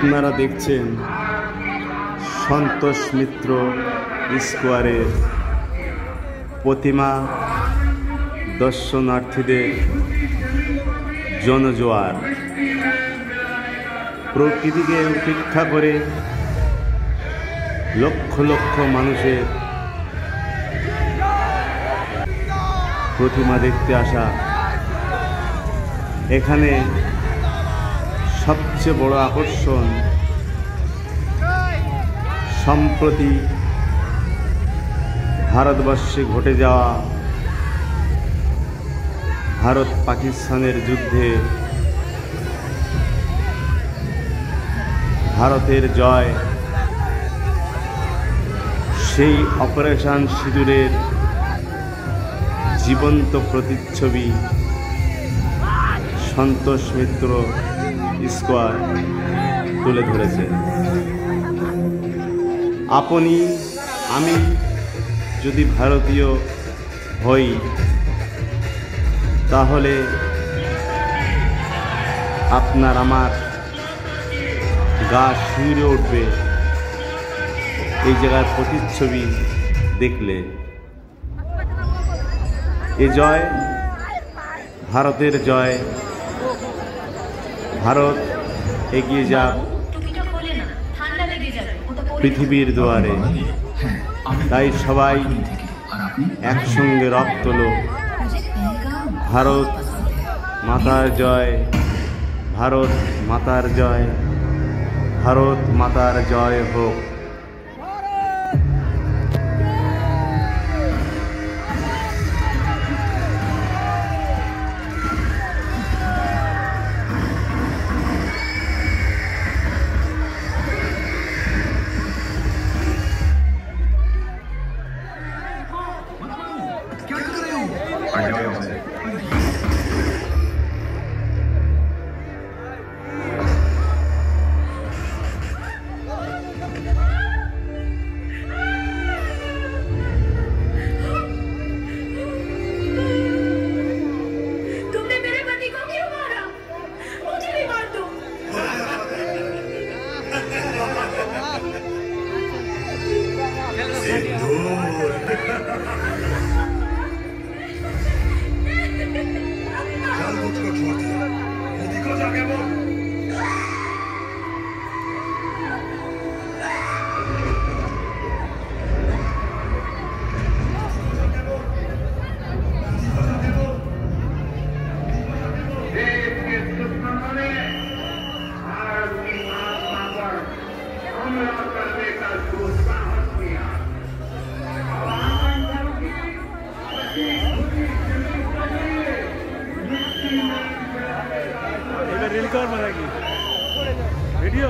আপনারা দেখছেন সন্তোষ মিত্র স্কোয়ারের প্রতিমা দর্শনার্থীদের জনজোয়ার। প্রকৃতিকে উপেক্ষা করে লক্ষ লক্ষ মানুষের প্রতিমা দেখতে আসা। এখানে সবচেয়ে বড় আকর্ষণ সম্প্রতি ভারতবর্ষে ঘটে যাওয়া ভারত পাকিস্তানের যুদ্ধে ভারতের জয়, সেই অপারেশন সিঁদুরের জীবন্ত প্রতিচ্ছবি সন্তোষ মিত্র স্কোয়ার তুলে ধরেছে। আপনি আমি যদি ভারতীয় হই তাহলে আপনার আমার গা শিউরে উঠবে এই জায়গার প্রতিচ্ছবি দেখলে। এ জয় ভারতের জয়। ভারত এগিয়ে যাক পৃথিবীর দুয়ারে। তাই সবাই একসঙ্গে রব তোলো। ভারত মাতার জয়, ভারত মাতার জয়, ভারত মাতার জয় হোক। रील कौन बनाएगी वीडियो?